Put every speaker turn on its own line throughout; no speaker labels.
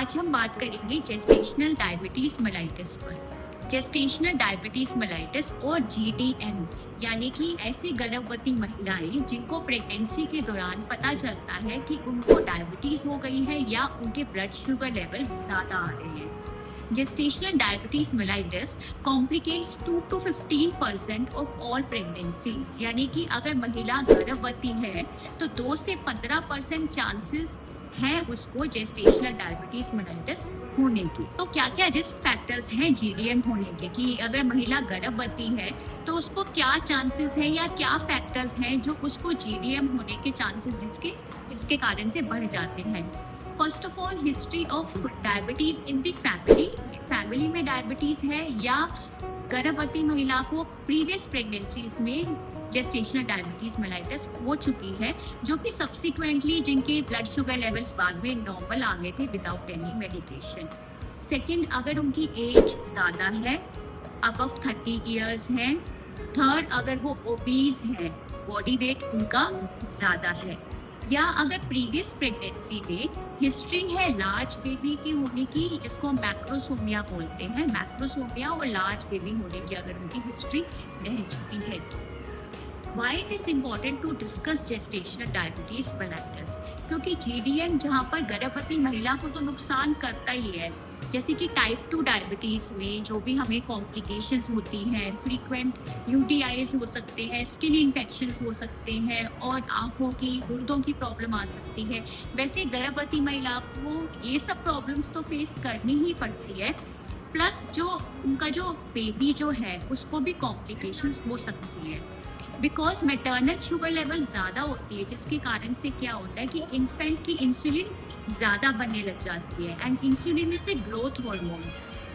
आज हम बात करेंगे जेस्टेशनल डायबिटीज मेलाइटिस पर। जेस्टेशनल डायबिटीज मेलाइटिस और जीडीएम यानी कि ऐसी गर्भवती महिलाएं जिनको प्रेगनेंसी के दौरान पता चलता है कि उनको डायबिटीज हो गई है या उनके ब्लड शुगर लेवल ज़्यादा आ रहे हैं। Gestational diabetes mellitus complicates 2 to 15% of all pregnancies, यानी कि अगर महिला गर्भवती है तो 2 से 15% चांसेस है उसको जेस्टेशनल डायबिटीज मेलाइटिस होने की। तो क्या क्या रिस्क फैक्टर्स हैं जीडीएम होने के, कि अगर महिला गर्भवती है तो उसको क्या चांसेस हैं या क्या फैक्टर्स हैं जो उसको जीडीएम होने के चांसेस जिसके कारण से बढ़ जाते हैं। First of all, history of diabetes in the family में डायबिटीज है या गर्भवती महिला को प्रीवियस प्रेगनेंसीज में जेस्टेशनल डायबिटीज मेलाइटिस हो चुकी है, जो कि सब्सिक्वेंटली जिनके ब्लड शुगर लेवल्स बाद में नॉर्मल आ गए थे विदाउट एनी मेडिकेशन। सेकेंड, अगर उनकी एज ज़्यादा है, अबव 30 ईयर्स है। थर्ड, अगर वो ओबीज है, बॉडी वेट उनका ज़्यादा है, या अगर प्रीवियस प्रेगनेंसी में हिस्ट्री है लार्ज बेबी की होने की, जिसको हम मैक्रोसोमिया बोलते हैं, मैक्रोसोमिया और लार्ज बेबी होने की अगर उनकी हिस्ट्री रह चुकी है तो। Why it is important to discuss gestational diabetes mellitus? क्योंकि जीडीएम जहाँ पर गर्भवती महिला को तो नुकसान करता ही है, जैसे कि टाइप 2 डायबिटीज़ में जो भी हमें कॉम्प्लिकेशंस होती हैं, फ्रीक्वेंट यूटीआईज हो सकते हैं, स्किन इन्फेक्शंस हो सकते हैं और आँखों की गुर्दों की प्रॉब्लम आ सकती है। वैसे गर्भवती महिला को ये सब प्रॉब्लम्स तो फेस करनी ही पड़ती है, प्लस जो उनका जो बेबी जो है उसको भी कॉम्प्लिकेशंस हो सकती है, बिकॉज मैटरनल शुगर लेवल ज़्यादा होती है, जिसके कारण से क्या होता है कि इन्फेंट की इंसुलिन ज़्यादा बनने लग जाती है। And insulin is a growth hormone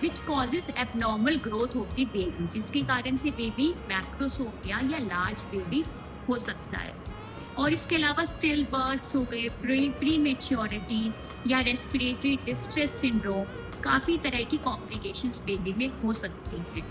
which causes abnormal growth of the baby, जिसके कारण से बेबी मैक्रोसोमिया या लार्ज बेबी हो सकता है। और इसके अलावा स्टिल बर्थ्स हो गए, प्री मेच्योरिटी या रेस्पिरेटरी डिस्ट्रेस सिंड्रोम, काफ़ी तरह की कॉम्प्लिकेशंस बेबी में हो सकती हैं।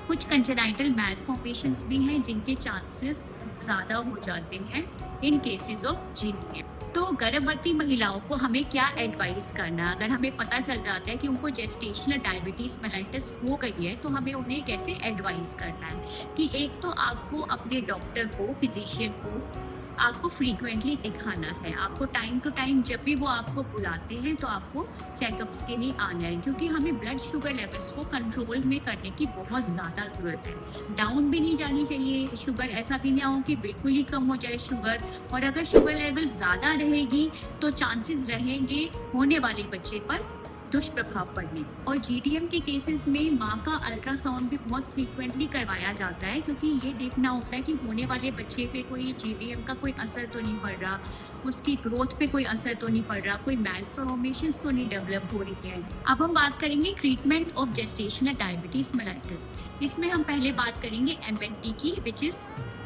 कुछ कंजेनाइटल मैलफॉर्मेशंस भी हैं जिनके चांसेस ज़्यादा हो जाते हैं इन केसेस ऑफ जीडीएम। तो गर्भवती महिलाओं को हमें क्या एडवाइस करना, अगर हमें पता चल जाता है कि उनको जेस्टेशनल डायबिटीज़ मेलाइटिस हो गई है तो हमें उन्हें कैसे एडवाइस करना है। कि एक तो आपको अपने डॉक्टर को, फिजिशियन को आपको फ्रीक्वेंटली दिखाना है, आपको टाइम टू टाइम जब भी वो आपको बुलाते हैं तो आपको चेकअप्स के लिए आना है, क्योंकि हमें ब्लड शुगर लेवल्स को कंट्रोल में करने की बहुत ज़्यादा ज़रूरत है। डाउन भी नहीं जानी चाहिए शुगर, ऐसा भी ना हो कि बिल्कुल ही कम हो जाए शुगर, और अगर शुगर लेवल ज़्यादा रहेगी तो चांसेस रहेंगे होने वाले बच्चे पर दुष्प्रभाव पड़ने। और जीडीएम के केसेस में माँ का अल्ट्रासाउंड भी बहुत फ्रीक्वेंटली करवाया जाता है, क्योंकि ये देखना होता है कि होने वाले बच्चे पे कोई जीडीएम का कोई असर तो नहीं पड़ रहा, उसकी ग्रोथ पे कोई असर तो नहीं पड़ रहा, कोई मैलफॉर्मेशंस तो नहीं डेवलप हो रही है। अब हम बात करेंगे treatment of gestational diabetes mellitus. इसमें हम पहले बात करेंगे एमएनटी की, विच इज़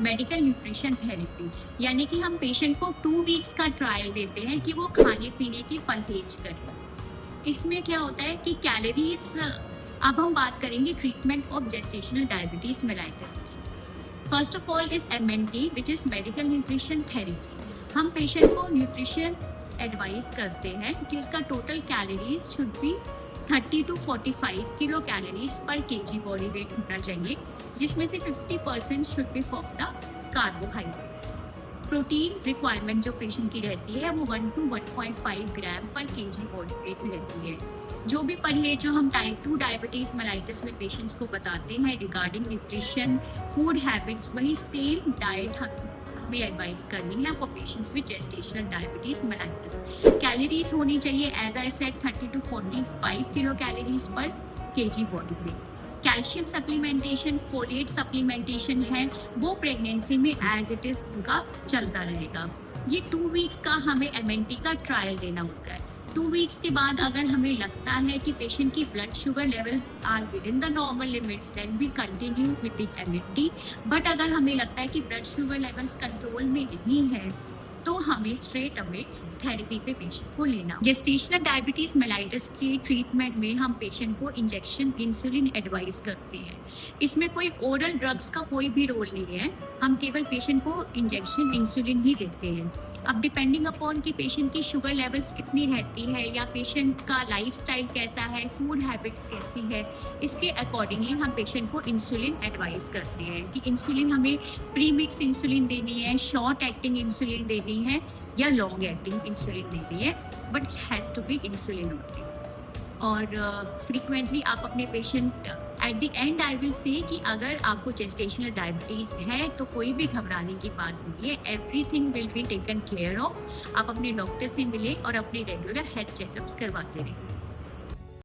मेडिकल न्यूट्रिशन थेरेपी, यानी कि हम पेशेंट को 2 वीक्स का ट्रायल देते हैं कि वो खाने पीने की परहेज करें। इसमें क्या होता है कि कैलोरीज, अब हम बात करेंगे treatment of gestational diabetes mellitus की। First of all is MNT which is medical nutrition therapy. हम पेशेंट को न्यूट्रिशन एडवाइस करते हैं कि उसका total calories should be 30 to 45 kilo calories पर केजी बॉडी वेट होना चाहिए, जिसमें से 50% should be from the carbohydrates. Protein requirement जो पेशेंट की रहती है वो 1 to 1.5 ग्राम पर केजी बॉडी वेट रहती है। जो भी परहेज जो हम टाइप 2 डायबिटीज़ मेलाइटिस में पेशेंट्स को बताते हैं रिगार्डिंग न्यूट्रिशन, फूड हैबिट्स, वही सेम डाइट हमें एडवाइस करनी है for patients with gestational diabetes mellitus. Calories होनी चाहिए as I said 30 to 45 kilo calories पर KG body weight. Calcium supplementation, folate supplementation है वो प्रेगनेंसी में एज इट इज़ उनका चलता रहेगा। ये 2 वीक्स का हमें एमएनटी का ट्रायल देना होता है। 2 वीक्स के बाद अगर हमें लगता है कि पेशेंट की blood sugar levels are within the normal limits, then we continue with the MNT. But अगर हमें लगता है कि ब्लड शुगर लेवल्स कंट्रोल में नहीं है तो हमें स्ट्रेट अवे थेरेपी पे पेशेंट को लेना। जेस्टेशनल डायबिटीज मेलाइटस की ट्रीटमेंट में हम पेशेंट को इंजेक्शन इंसुलिन एडवाइस करते हैं। इसमें कोई ओरल ड्रग्स का कोई भी रोल नहीं है, हम केवल पेशेंट को इंजेक्शन इंसुलिन ही देते हैं। अब डिपेंडिंग अपॉन कि पेशेंट की शुगर लेवल्स कितनी रहती है या पेशेंट का लाइफस्टाइल कैसा है, फूड हैबिट्स कैसी है, इसके अकॉर्डिंगली हम पेशेंट को इंसुलिन एडवाइस करते हैं कि इंसुलिन हमें प्री मिक्स इंसुलिन देनी है, शॉर्ट एक्टिंग इंसुलिन देनी है या लॉन्ग एक्टिंग इंसुलिन देनी है, but has to be insulin only. और फ्रीक्वेंटली आप अपने patient at the end I will say कि अगर आपको जेस्टेशनल डायबिटीज़ है तो कोई भी घबराने की बात नहीं है, everything will be taken care of. आप अपने डॉक्टर से मिलें और अपने रेगुलर हेल्थ चेकअप्स करवाते रहें।